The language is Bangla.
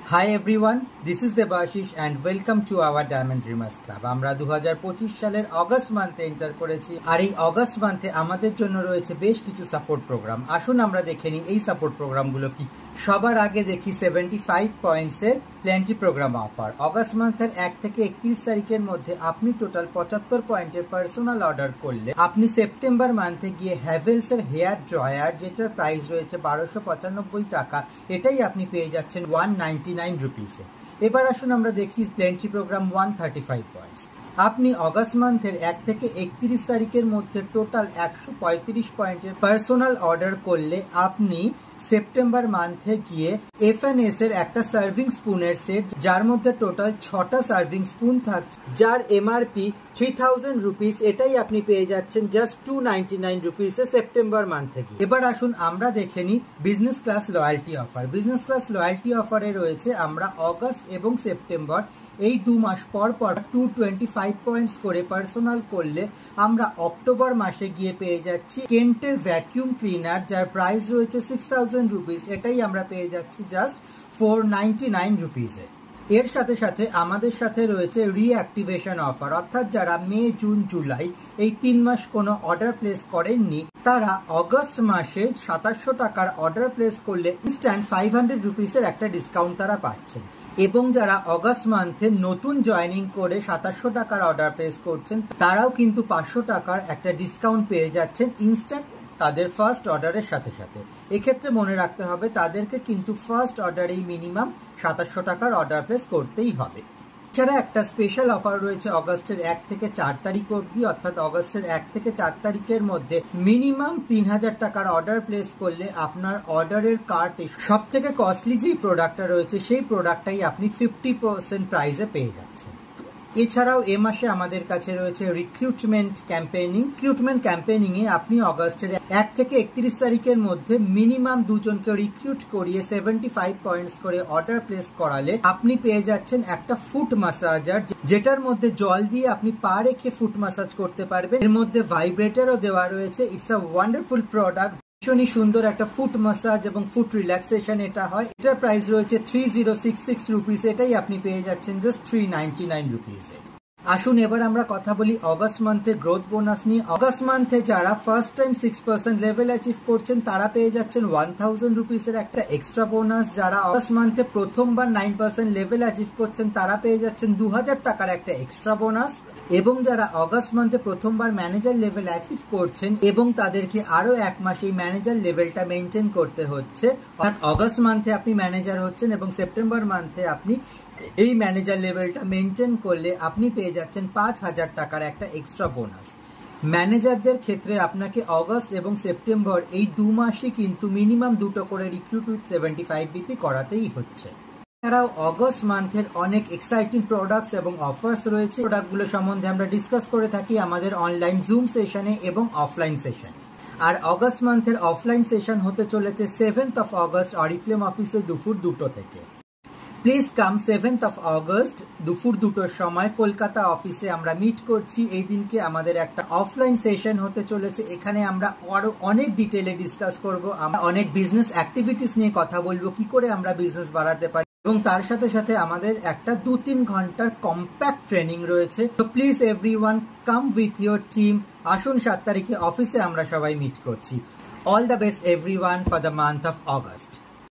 Hi everyone, this is Debashish and welcome to our Diamond Dreamers Club. আমরা 2025 সালের অগস্ট মান্থে এন্টার করেছি আর এই অগস্ট মান্থে আমাদের জন্য রয়েছে বেশ কিছু সাপোর্ট প্রোগ্রাম। আসুন আমরা দেখে নিই এই সাপোর্ট প্রোগ্রামগুলো কি। সবার আগে দেখি 75 পয়েন্টসের প্ল্যান্টি প্রোগ্রাম অফার। অগস্ট মান্থের 1 থেকে 31 তারিখের মধ্যে আপনি টোটাল 75 পয়েন্টের পার্সোনাল অর্ডার করলে আপনি সেপ্টেম্বর মান্থে গিয়ে হ্যাভেলসের হেয়ার ড্রয়ার, যেটার প্রাইস রয়েছে 1295 টাকা, এটাই আপনি পেয়ে যাচ্ছেন 199 রুপিসে। এবার আসুন আমরা দেখি প্ল্যান্টি প্রোগ্রাম 135 পয়েন্টস। আপনি অগস্ট মান্থের 1 থেকে 31 তারিখের মধ্যে টোটাল 135 পয়েন্টের পার্সোনাল অর্ডার করলে আপনি সেপ্টেম্বর মান্থে গিয়ে এফএনএস এর একটা সার্ভিং স্পুনের সেট, যার মধ্যে টোটাল 6টা সার্ভিং স্পুন থাকছে, যার এমআরপি 3000 রুপিস, এটাই আপনি পেয়ে যাচ্ছেন জাস্ট 299 রুপিসে সেপ্টেম্বর মান্থে গিয়ে। এবার আসুন আমরা দেখে নিই business class loyalty offer. Business class loyalty অফারে রয়েছে আমরা অগস্ট এবং সেপ্টেম্বর এই 2 মাস পর পর 225 পয়েন্টস করে পার্সোনাল করলে আমরা অক্টোবর মাসে গিয়ে পেয়ে যাচ্ছি কেন্টের ভ্যাকিউম ক্লিনার, যার প্রাইস রয়েছে 6000 রুপিস, এটাই আমরা পেয়ে যাচ্ছি জাস্ট 499 রুপিসে। এর সাথে সাথে আমাদের সাথে রয়েছে রিঅ্যাক্টিভেশন অফার, অর্থাৎ যারা মে, জুন, জুলাই এই 3 মাস কোনো অর্ডার প্লেস করেননি তারা অগস্ট মাসে 2700 টাকার অর্ডার প্লেস করলে ইনস্ট্যান্ট 500 রুপিসের একটা ডিসকাউন্ট তারা পাচ্ছেন। এবং যারা অগস্ট মান্থে নতুন জয়েনিং করে 2700 টাকার অর্ডার প্লেস করছেন তারাও কিন্তু 500 টাকার একটা ডিসকাউন্ট পেয়ে যাচ্ছেন ইনস্ট্যান্ট তাদের ফার্স্ট অর্ডারের সাথে সাথে। এক্ষেত্রে মনে রাখতে হবে তাদেরকে কিন্তু ফার্স্ট অর্ডারেই মিনিমাম 2700 টাকার অর্ডার প্লেস করতেই হবে। এছাড়া একটা স্পেশাল অফার রয়েছে অগস্টের 1 থেকে 4 তারিখ অবধি, অর্থাৎ অগস্টের 1 থেকে 4 তারিখের মধ্যে মিনিমাম 3000 টাকার অর্ডার প্লেস করলে আপনার অর্ডারের কার্টে সব থেকে কস্টলি যেই প্রোডাক্টটা রয়েছে সেই প্রোডাক্টটাই আপনি 50% প্রাইসে পেয়ে যাচ্ছেন। এছাড়াও এ মাসে আমাদের কাছে রয়েছে রিক্রুটমেন্ট ক্যাম্পেইনিং এ আপনি অগস্টের 1 থেকে 31 তারিখের মধ্যে মিনিমাম 2 জনকে রিক্রুট করিয়ে 75 পয়েন্টস করে অর্ডার প্লেস করালে আপনি পেয়ে যাচ্ছেন একটা ফুট ম্যাসাজার, যেটার মধ্যে জল দিয়ে আপনি পা রেখে ফুট ম্যাসাজ করতে পারবেন। এর মধ্যে ভাইব্রেটরও দেওয়া রয়েছে। ইটস আ ওয়ান্ডারফুল প্রোডাক্ট, ভীষণই সুন্দর একটা ফুট ম্যাসাজ এবং ফুট রিল্যাক্সেশন এটা হয়। এটার প্রাইস রয়েছে 3066 রুপিস, এটাই আপনি পেয়ে যাচ্ছেন জাস্ট 399 রুপিসে। আসুন এবার আমরা কথা বলি অগস্ট মান্থে গ্রোথ বোনাস নিয়ে। অগস্ট মান্থে যারা ফার্স্ট টাইম 6% লেভেল অ্যাচিভ করছেন তারা পেয়ে যাচ্ছেন 1000 রুপিসের একটা এক্সট্রা বোনাস। যারা অগস্ট মান্থে প্রথমবার 9% লেভেল অ্যাচিভ করছেন তারা পেয়ে যাচ্ছেন 2000 টাকার একটা এক্সট্রা বোনাস। এবং যারা অগস্ট মান্থে প্রথমবার ম্যানেজার লেভেল অ্যাচিভ করছেন এবং তাদেরকে আরো 1 মাস এই ম্যানেজার লেভেলটা মেনটেন করতে হচ্ছে, অর্থাৎ অগস্ট মান্থে আপনি ম্যানেজার হচ্ছেন এবং সেপ্টেম্বর মান্থে আপনি এই ম্যানেজার লেভেলটা মেনটেন করলে আপনি পেয়ে যাচ্ছেন 5000 টাকার একটা এক্সট্রা বোনাস। ম্যানেজারদের ক্ষেত্রে আপনাকে অগস্ট এবং সেপ্টেম্বর এই 2 মাসই কিন্তু মিনিমাম 2টো করে রিক্রুট উইথ 75 বিপি করাতেই হচ্ছে। এছাড়াও অগস্ট মান্থের অনেক এক্সাইটিং প্রোডাক্টস এবং অফার্স রয়েছে। প্রোডাক্টগুলো সম্বন্ধে আমরা ডিসকাস করে থাকি আমাদের অনলাইন জুম সেশনে এবং অফলাইন সেশনে। আর অগস্ট মান্থের অফলাইন সেশন হতে চলেছে 7th অফ অগস্ট অরিফ্লেম অফিসে দুপুর 2টো থেকে। Please come 7th of August দুপুর 2টোর সময় কলকাতা অফিসে আমরা মিট করছি। এই দিনকে আমাদের একটা অফলাইন সেশন হতে চলেছে। এখানে আমরা আরো অনেক ডিটেলে ডিসকাস করব, আমরা অনেক বিজনেস অ্যাক্টিভিটিস নিয়ে কথা বলবো, কি করে আমরা বিজনেস বাড়াতে পারি, এবং তার সাথে সাথে আমাদের একটা 2-3 ঘন্টার কম্প্যাক্ট ট্রেনিং রয়েছে। তো please everyone come with your team. আসুন 7 তারিখে অফিসে আমরা সবাই মিট করছি। All the best everyone for the month of August.